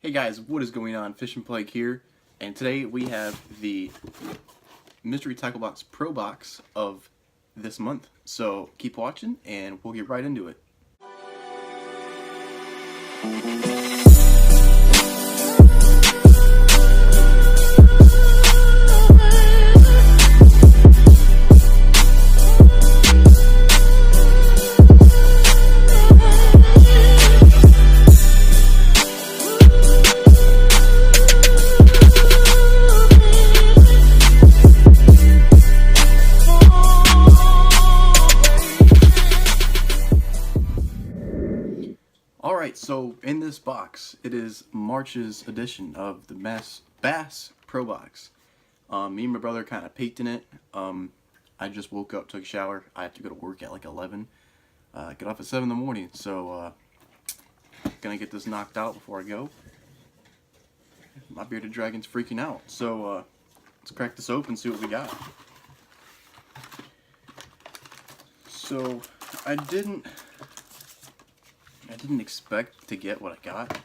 Hey guys, what is going on? Fish and Plague here, and today we have the Mystery Tackle Box Pro Box of this month. So keep watching and we'll get right into it. Alright, so in this box, it is March's edition of the Bass Pro Box. Me and my brother kind of peeked in it. I just woke up, took a shower. I have to go to work at like 11. Get off at 7 in the morning, so gonna get this knocked out before I go. My bearded dragon's freaking out, so let's crack this open and see what we got. So, I didn't expect to get what I got.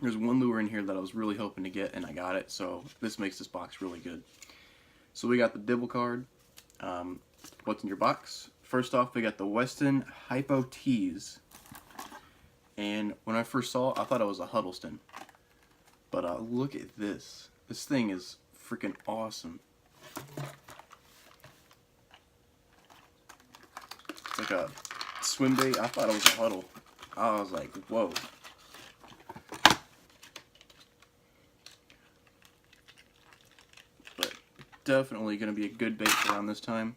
There's one lure in here that I was really hoping to get, and I got it, so this makes this box really good. So we got the dibble card. What's in your box? First off, we got the Westin HypoTeez. And when I first saw it, I thought it was a Huddleston. But look at this. This thing is freaking awesome. It's like a swim bait. I thought it was a Huddle. I was like, whoa. But definitely going to be a good bait around this time.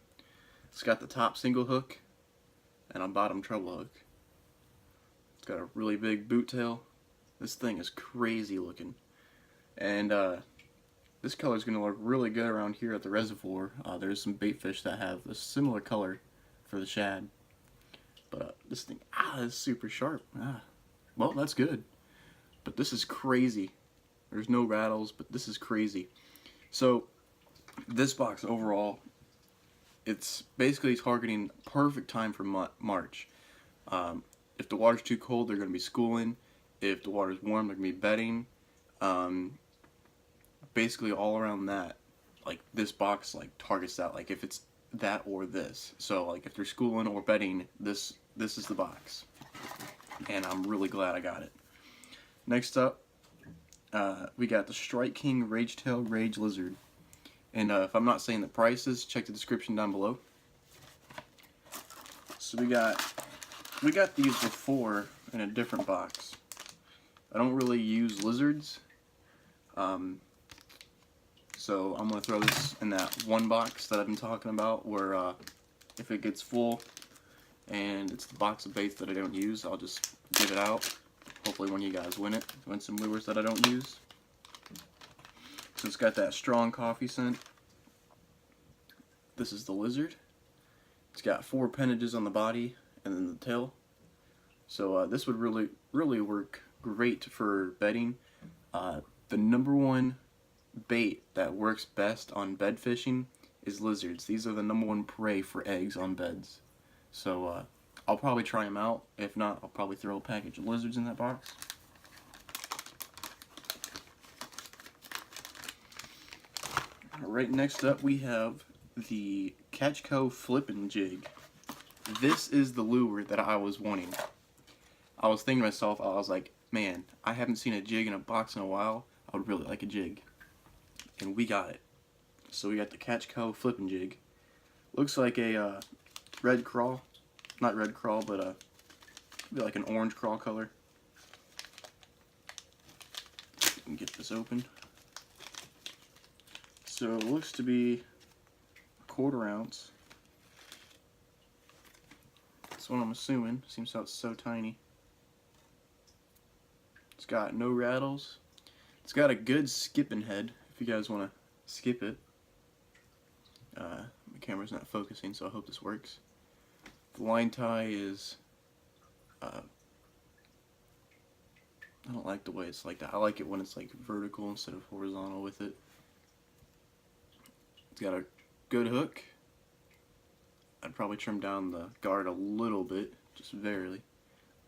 It's got the top single hook and a bottom treble hook. It's got a really big boot tail. This thing is crazy looking. And this color is going to look really good around here at the reservoir. There's some bait fish that have a similar color for the shad. But this thing, is super sharp. Well, that's good. But this is crazy. There's no rattles, but this is crazy. So, this box overall, it's basically targeting perfect time for March. If the water's too cold, they're going to be schooling. If the water's warm, they're going to be bedding. Basically all around that, like this box like targets that, like if it's that or this. So like if they're schooling or bedding, this is the box. And I'm really glad I got it. Next up, we got the Strike King Ragetail Rage Lizard. And if I'm not saying the prices, check the description down below. So we got these before in a different box. I don't really use lizards. So I'm going to throw this in that one box that I've been talking about where if it gets full and it's the box of baits that I don't use, I'll just give it out. Hopefully one of you guys win some lures that I don't use. So it's got that strong coffee scent. This is the lizard. It's got 4 appendages on the body and then the tail. So this would really work great for bedding. The number one bait that works best on bed fishing is lizards. These are the number one prey for eggs on beds. So I'll probably try them out. If not, I'll probably throw a package of lizards in that box. Right next up we have the Catchco Flippin Jig. This is the lure that I was wanting. I was thinking to myself, I was like, man, I haven't seen a jig in a box in a while. I would really like a jig. And we got it. So we got the Catchco Flippin Jig. Looks like a red craw. Not red craw, but maybe like an orange craw color. You can get this open. So it looks to be a 1/4 ounce. That's what I'm assuming. Seems how it's so tiny. It's got no rattles. It's got a good skipping head if you guys want to skip it. My camera's not focusing, so I hope this works. The line tie is I don't like the way it's like that. I like it when it's like vertical instead of horizontal with it. It's got a good hook. I'd probably trim down the guard a little bit, just barely.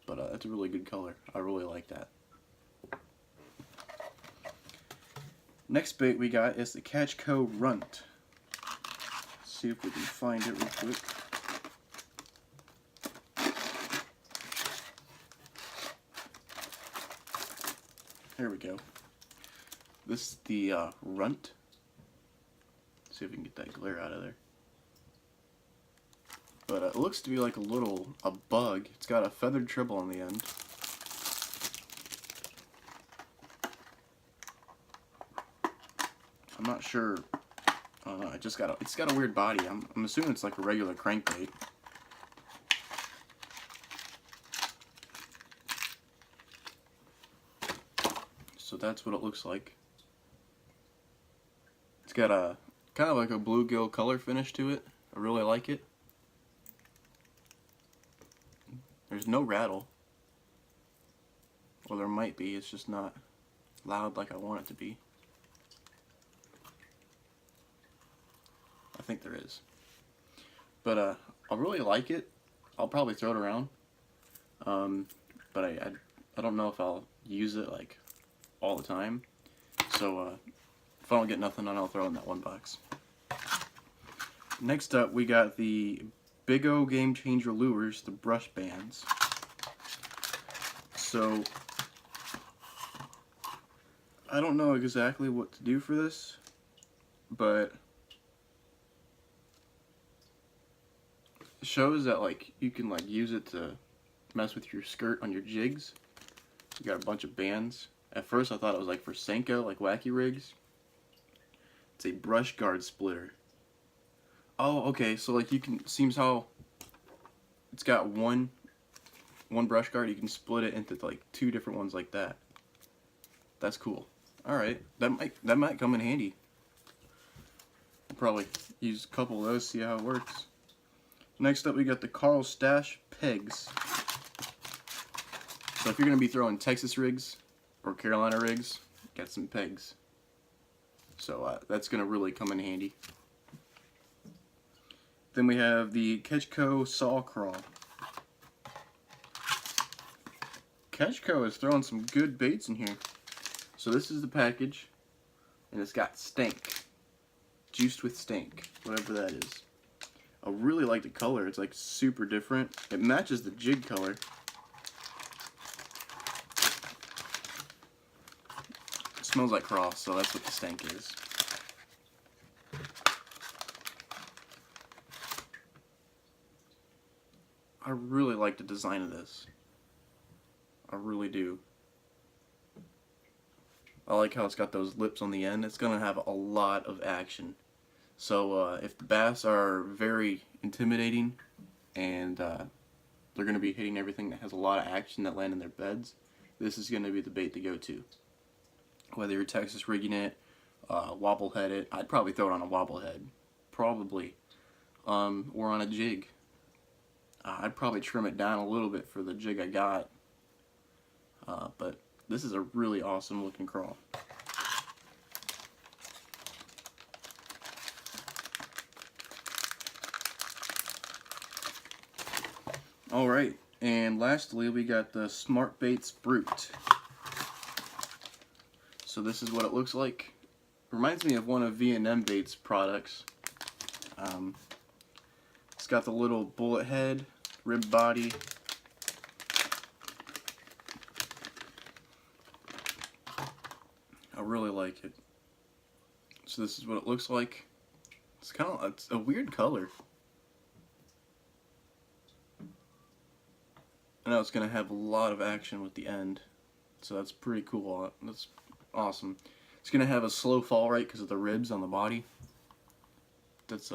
But that's a really good color. I really like that. Next bait we got is the Catchco Runt. Let's see if we can find it real quick. There we go. This is the Runt. Let's see if we can get that glare out of there. But it looks to be like a bug. It's got a feathered treble on the end. I'm not sure. It's got a weird body. I'm assuming it's like a regular crankbait. So that's what it looks like. It's got a kind of like a bluegill color finish to it. I really like it. There's no rattle. Well, there might be. It's just not loud like I want it to be. I think there is. But I really like it. I'll probably throw it around. But I don't know if I'll use it like all the time. So if I don't get nothing, then I'll throw in that one box. Next up, we got the BICO Gamechanger lures, the brush bands. So I don't know exactly what to do for this, but it shows that like you can like use it to mess with your skirt on your jigs. You got a bunch of bands. At first I thought it was like for Senko, like wacky rigs. It's a brush guard splitter. Oh, okay, so like you can, seems how it's got one brush guard, you can split it into like two different ones like that. That's cool. Alright, that might come in handy. I'll probably use a couple of those, see how it works. Next up we got the Karl Stash PEGZ. So if you're going to be throwing Texas rigs or Carolina rigs, get some PEGZ. So that's going to really come in handy. Then we have the Catchco Saw Craw. Catchco is throwing some good baits in here. So this is the package, and it's got stank. Juiced with stank, whatever that is. I really like the color. It's like super different. It matches the jig color. It smells like Craw, so that's what the stank is. I really like the design of this. I really do. I like how it's got those lips on the end. It's going to have a lot of action. So if the bass are very intimidating and they're going to be hitting everything that has a lot of action that land in their beds, this is going to be the bait to go to. Whether you're Texas rigging it, wobble-head it, I'd probably throw it on a wobble-head. Probably. Or on a jig. I'd probably trim it down a little bit for the jig I got. But this is a really awesome looking craw. Alright, and lastly we got the Smartbaits Brute. So this is what it looks like. Reminds me of one of V&M Bait's products. It's got the little bullet head, rib body. I really like it. So this is what it looks like. It's a weird color. I know it's going to have a lot of action with the end, so that's pretty cool. That's awesome. It's going to have a slow fall rate because of the ribs on the body. That's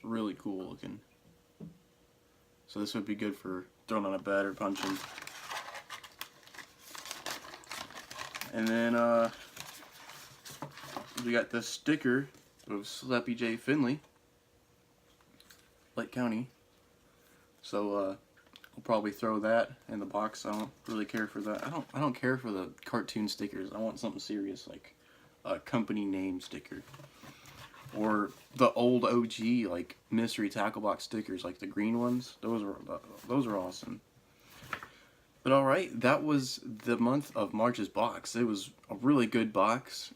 really cool looking. So this would be good for throwing on a bed or punching. And then we got the sticker of Slappy J Finley, Lake County. So I'll probably throw that in the box. I don't really care for that. I don't care for the cartoon stickers. I want something serious like a company name sticker. Or the old OG like mystery tackle box stickers, like the green ones. Those are awesome. But alright, that was the month of March's box. It was a really good box.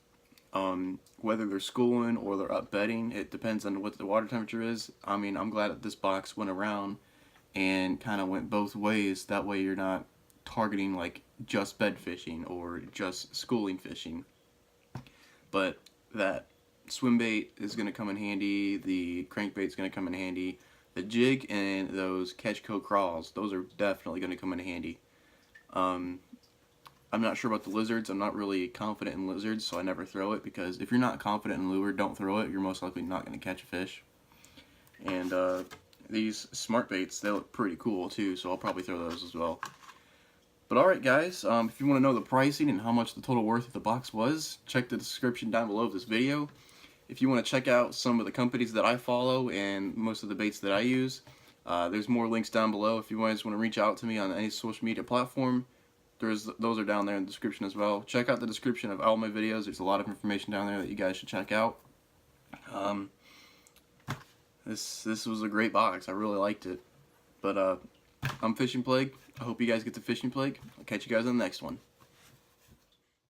whether they're schooling or they're up bedding. It depends on what the water temperature is. I mean, I'm glad that this box went around and kind of went both ways. That way you're not targeting like just bed fishing or just schooling fishing. But that swim bait is going to come in handy, the crankbait is going to come in handy, the jig and those catch co crawls, those are definitely going to come in handy. I'm not sure about the lizards. I'm not really confident in lizards, so I never throw it, because if you're not confident in lure, don't throw it. You're most likely not going to catch a fish. And these smart baits, they look pretty cool too, so I'll probably throw those as well. But alright guys, if you want to know the pricing and how much the total worth of the box was, check the description down below of this video. If you want to check out some of the companies that I follow and most of the baits that I use, there's more links down below. If you guys want to reach out to me on any social media platform, those are down there in the description as well. Check out the description of all my videos. There's a lot of information down there that you guys should check out. This was a great box. I really liked it. But I'm Fishing Plague. I hope you guys get the Fishing Plague. I'll catch you guys on the next one.